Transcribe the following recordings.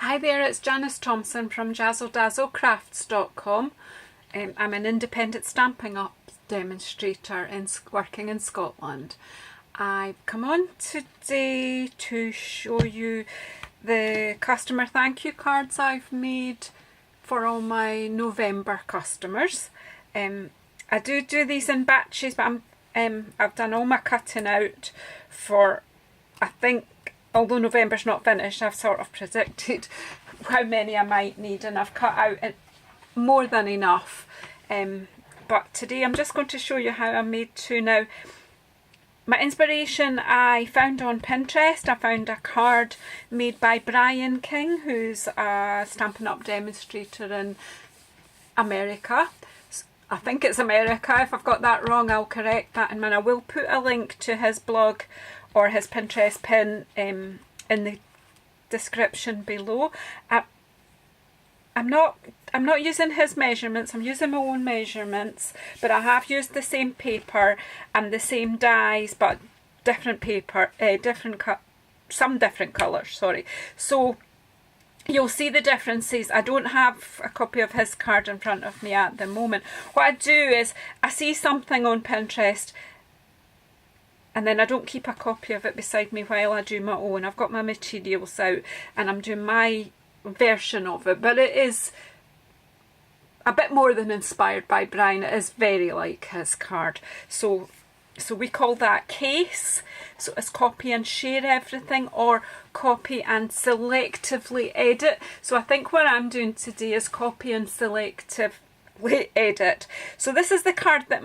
Hi there, it's Janice Thompson from JazzleDazzleCrafts.com. I'm an independent Stampin' Up demonstrator working in Scotland. I've come on today to show you the customer thank you cards I've made for all my November customers. I do these in batches, but I've done all my cutting out for, I think, although November's not finished, I've sort of predicted how many I might need, and I've cut out more than enough. But today I'm just going to show you how I made two. Now, my inspiration I found on Pinterest. I found a card made by Brian King, who's a Stampin' Up demonstrator in America. I think it's America. If I've got that wrong, I'll correct that, and I will put a link to his blog or his Pinterest pin in the description below. I'm not using his measurements. I'm using my own measurements, but I have used the same paper and the same dies, but different paper, some different colours. Sorry. So you'll see the differences. I don't have a copy of his card in front of me at the moment. What I do is I see something on Pinterest, and then I don't keep a copy of it beside me while I do my own. I've got my materials out and I'm doing my version of it, but it is a bit more than inspired by Brian. It is very like his card. So we call that case. So it's copy and share everything, or copy and selectively edit. So I think what I'm doing today is copy and selectively edit. So this is the card that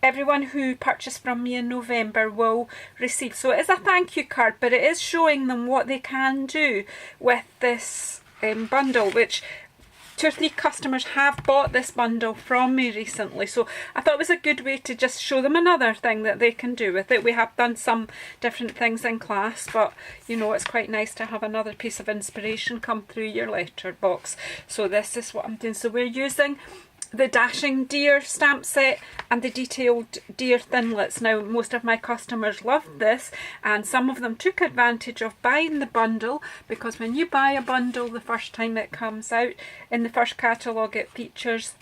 everyone who purchased from me in November will receive. So it is a thank you card, but it is showing them what they can do with this bundle, which 2 or 3 customers have bought this bundle from me recently. So I thought it was a good way to just show them another thing that they can do with it. We have done some different things in class, but you know, it's quite nice to have another piece of inspiration come through your letterbox. So this is what I'm doing. So we're using the Dashing Deer stamp set and the Detailed Deer Thinlits. Now, most of my customers loved this, and some of them took advantage of buying the bundle, because when you buy a bundle the first time it comes out, in the first catalogue it features,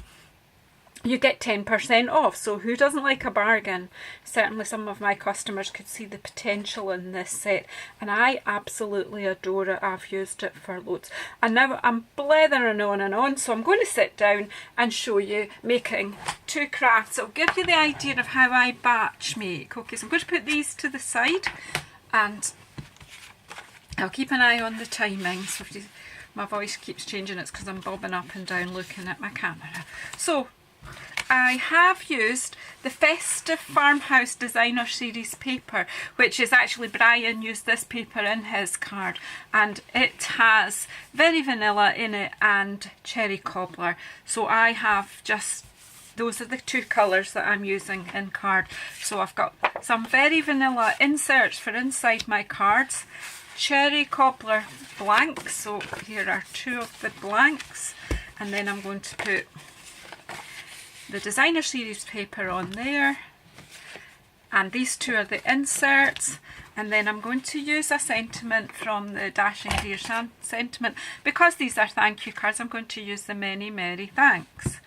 you get 10% off. So who doesn't like a bargain? Certainly some of my customers could see the potential in this set, and I absolutely adore it. I've used it for loads, and now I'm blethering on and on, so I'm going to sit down and show you making 2 crafts. It'll give you the idea of how I batch make. Okay, so I'm going to put these to the side, and I'll keep an eye on the timing. So if my voice keeps changing, it's because I'm bobbing up and down looking at my camera. So I have used the Festive Farmhouse Designer Series paper, which is actually, Brian used this paper in his card, and it has Very Vanilla in it and Cherry Cobbler. So I have just, those are the 2 colours that I'm using in card. So I've got some Very Vanilla inserts for inside my cards, Cherry Cobbler blanks. So here are 2 of the blanks, and then I'm going to put the Designer Series paper on there, and these 2 are the inserts, and then I'm going to use a sentiment from the Dashing Deer sentiment. Because these are thank you cards, I'm going to use the Many Merry Thanks,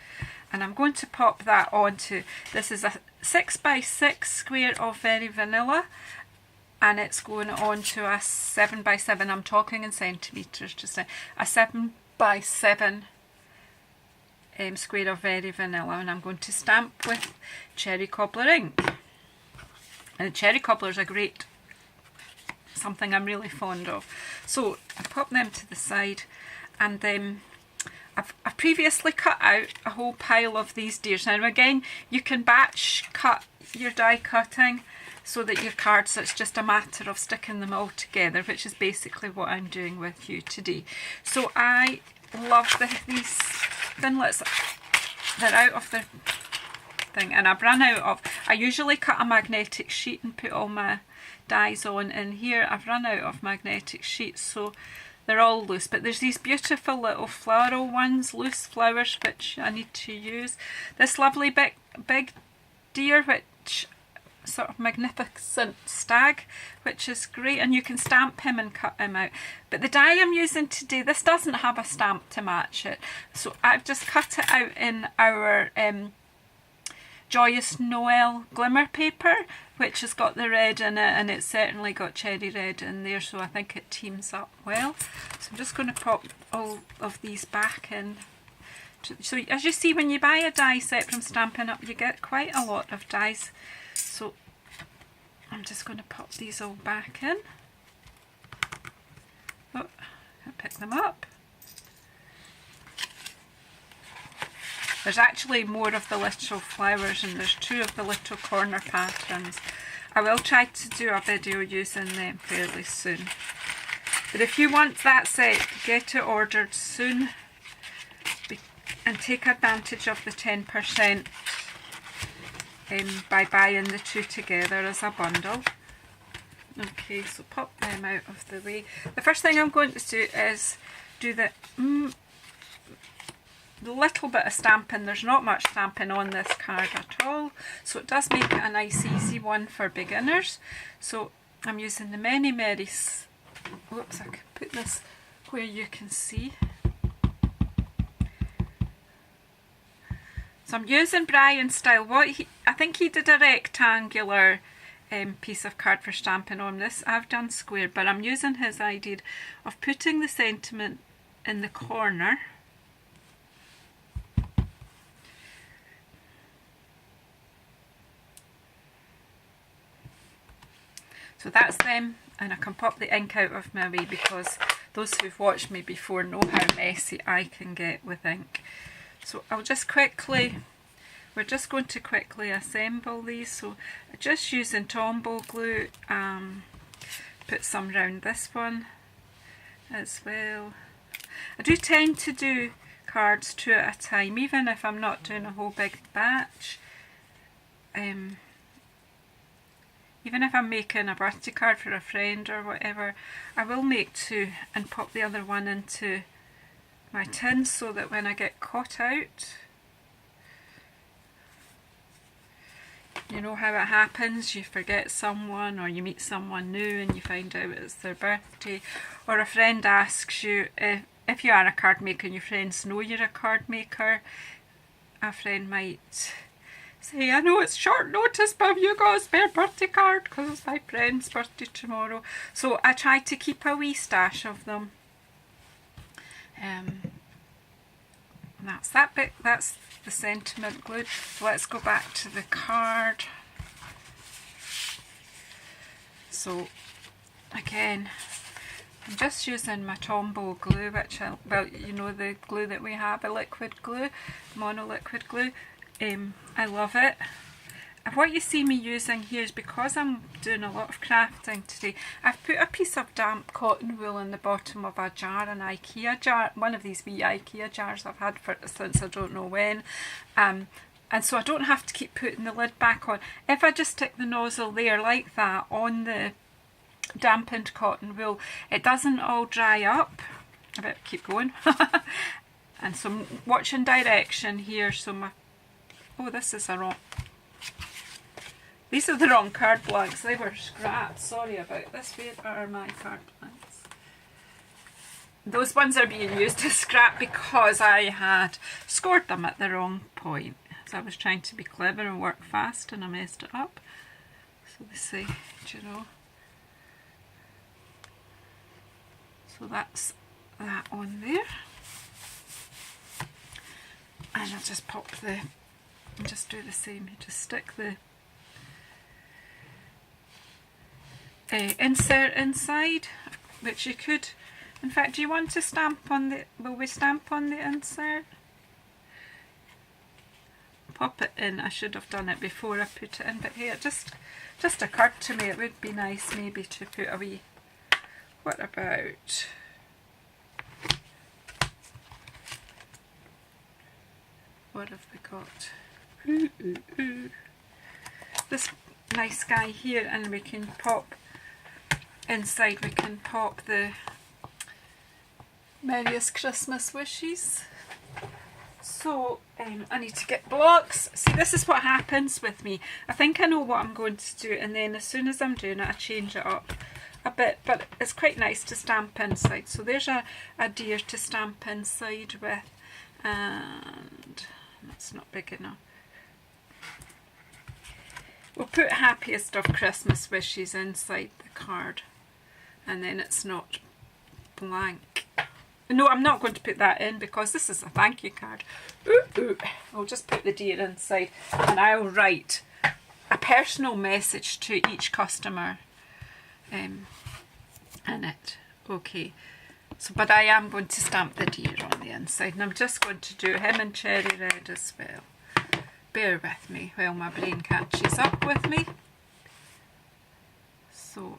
and I'm going to pop that onto, this is a 6x6 square of Very Vanilla, and it's going on to a 7x7, I'm talking in centimetres just now, a 7x7 square of Very Vanilla, and I'm going to stamp with Cherry Cobbler ink. And Cherry Cobbler is a great, something I'm really fond of. So I pop them to the side, and I've previously cut out a whole pile of these deers. Now again, you can batch cut your die cutting so that your cards, it's just a matter of sticking them all together, which is basically what I'm doing with you today. So I love these Thinlits. They're out of the thing, and I've run out of, I usually cut a magnetic sheet and put all my dies on in here. I've run out of magnetic sheets, so they're all loose, but there's these beautiful little floral ones, loose flowers, which I need to use. This lovely big deer, which sort of magnificent stag, which is great, and you can stamp him and cut him out. But the die I'm using today, this doesn't have a stamp to match it, so I've just cut it out in our Joyous Noel glimmer paper, which has got the red in it, and it's certainly got cherry red in there, so I think it teams up well. So I'm just going to pop all of these back in. So as you see, when you buy a die set from Stampin' Up, you get quite a lot of dies. So I'm just going to pop these all back in. Oh, I'll pick them up. There's actually more of the little flowers, and there's 2 of the little corner patterns. I will try to do a video using them fairly soon. But if you want that set, get it ordered soon and take advantage of the 10% by buying the 2 together as a bundle. Okay, so pop them out of the way. The first thing I'm going to do is do the little bit of stamping. There's not much stamping on this card at all, so it does make it a nice easy one for beginners. So I'm using the Many Merries. Whoops, I can put this where you can see. So I'm using Brian's style. I think he did a rectangular piece of card for stamping on this. I've done square, but I'm using his idea of putting the sentiment in the corner. So that's them, and I can pop the ink out of my way because those who've watched me before know how messy I can get with ink. So I'll just quickly, we're just going to quickly assemble these. So just using Tombow glue, put some round this one as well. I do tend to do cards 2 at a time, even if I'm not doing a whole big batch. Even if I'm making a birthday card for a friend or whatever, I will make 2 and pop the other one into my tin so that when I get caught out, you know how it happens, you forget someone or you meet someone new and you find out it's their birthday, or a friend asks you, if you are a card maker and your friends know you're a card maker, a friend might say, I know it's short notice, but have you got a spare birthday card because it's my friend's birthday tomorrow. So I try to keep a wee stash of them. That's that bit, that's the sentiment glue. So let's go back to the card. So again, I'm just using my Tombow glue, which well, you know, the glue that we have, a liquid glue, mono liquid glue. I love it. And what you see me using here is, because I'm doing a lot of crafting today, I've put a piece of damp cotton wool in the bottom of a jar, an IKEA jar, one of these wee IKEA jars I've had since I don't know when. And so I don't have to keep putting the lid back on. If I just stick the nozzle there like that on the dampened cotton wool, it doesn't all dry up. I better keep going. And so I'm watching direction here, so my, oh, this is a wrong, these are the wrong card blanks, they were scrapped, sorry about this. Where are my card blanks? Those ones are being used as scrap because I had scored them at the wrong point. So I was trying to be clever and work fast and I messed it up. So they say, you know. So that's that on there. And I'll just pop the, and just do the same, you just stick the insert inside, which you could, in fact, do you want to stamp on the, will we stamp on the insert? Pop it in. I should have done it before I put it in, but hey, it just occurred to me it would be nice maybe to put a wee, what about, what have we got? This nice guy here, and we can pop inside, we can pop the Merriest Christmas wishes. So I need to get blocks. See, this is what happens with me. I think I know what I'm going to do, and then as soon as I'm doing it I change it up a bit, but it's quite nice to stamp inside. So there's a deer to stamp inside with, and that's not big enough. We'll put happiest of Christmas wishes inside the card, and then it's not blank. No, I'm not going to put that in because this is a thank you card. I'll just put the deer inside, and I'll write a personal message to each customer in it. Okay, so but I am going to stamp the deer on the inside, and I'm just going to do him in cherry red as well. Bear with me while my brain catches up with me. So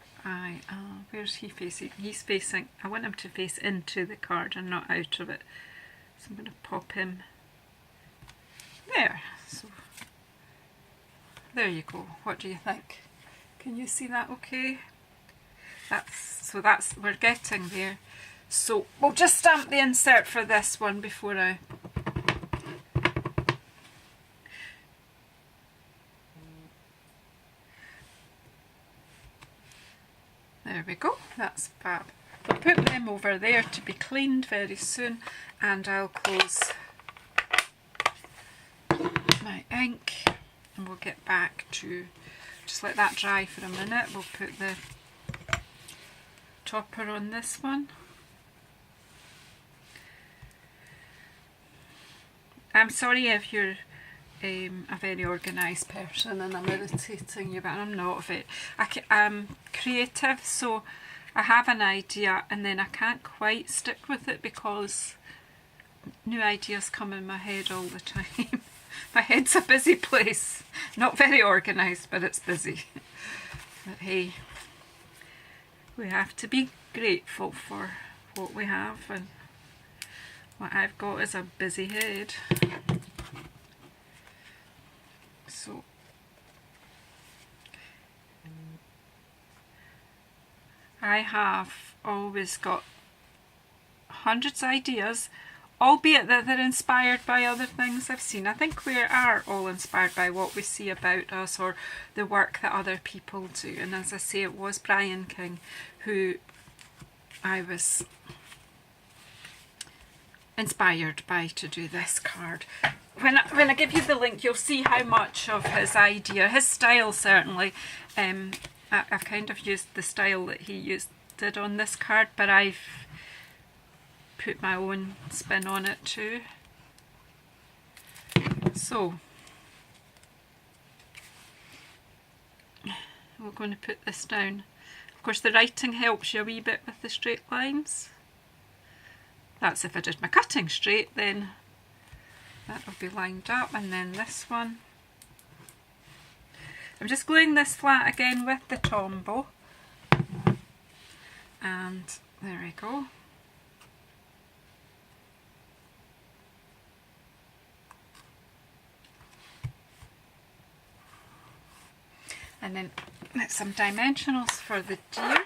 where's he facing? He's facing, I want him to face into the card and not out of it. So I'm going to pop him there. So there you go. What do you think? Can you see that okay? That's we're getting there. So we'll just stamp the insert for this one before I... There we go, that's fab. I'll put them over there to be cleaned very soon, and I'll close my ink, and we'll get back to, just let that dry for a minute. We'll put the topper on this one. I'm sorry if you're a very organised person and I'm irritating you, but I'm not. I'm creative, so I have an idea and then I can't quite stick with it because new ideas come in my head all the time. My head's a busy place, not very organised, but it's busy. But hey, we have to be grateful for what we have, and what I've got is a busy head. So I have always got hundreds of ideas, albeit that they're inspired by other things I've seen. I think we are all inspired by what we see about us or the work that other people do. And as I say, it was Brian King who I was inspired by to do this card. When I give you the link, you'll see how much of his idea, his style certainly, I've kind of used the style that he did on this card, but I've put my own spin on it too. So we're going to put this down. Of course the writing helps you a wee bit with the straight lines. That's if I did my cutting straight, then that'll be lined up. And then this one, I'm just gluing this flat again with the Tombow, and there we go. And then some dimensionals for the deer.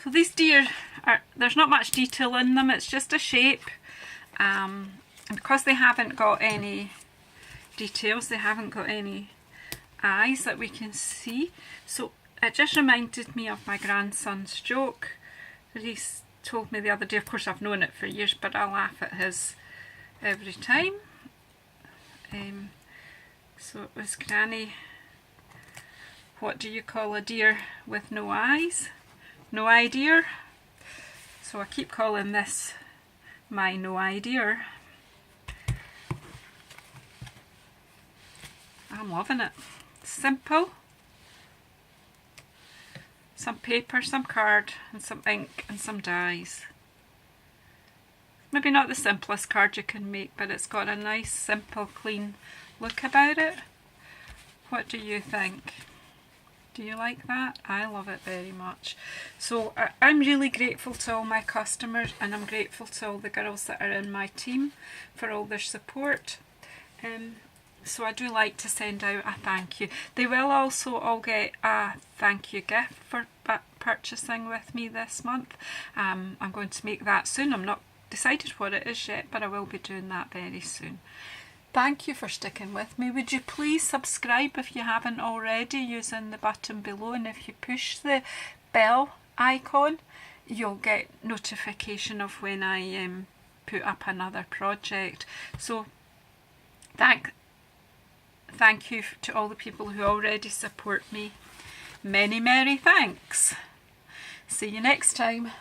So these deer, there's not much detail in them, it's just a shape, and because they haven't got any details, they haven't got any eyes that we can see, so it just reminded me of my grandson's joke that he told me the other day. Of course I've known it for years, but I laugh at his every time. So it was, Granny, what do you call a deer with no eyes? No idea. So I keep calling this my no idea. I'm loving it. Simple. Some paper, some card, and some ink, and some dies. Maybe not the simplest card you can make, but it's got a nice, simple, clean look about it. What do you think? Do you like that? I love it very much. So I'm really grateful to all my customers, and I'm grateful to all the girls that are in my team for all their support. So I do like to send out a thank you. They will also all get a thank you gift for purchasing with me this month. I'm going to make that soon. I'm not decided what it is yet, but I will be doing that very soon. Thank you for sticking with me. Would you please subscribe if you haven't already using the button below, and if you push the bell icon you'll get notification of when I put up another project. So thank you to all the people who already support me. Many thanks. See you next time.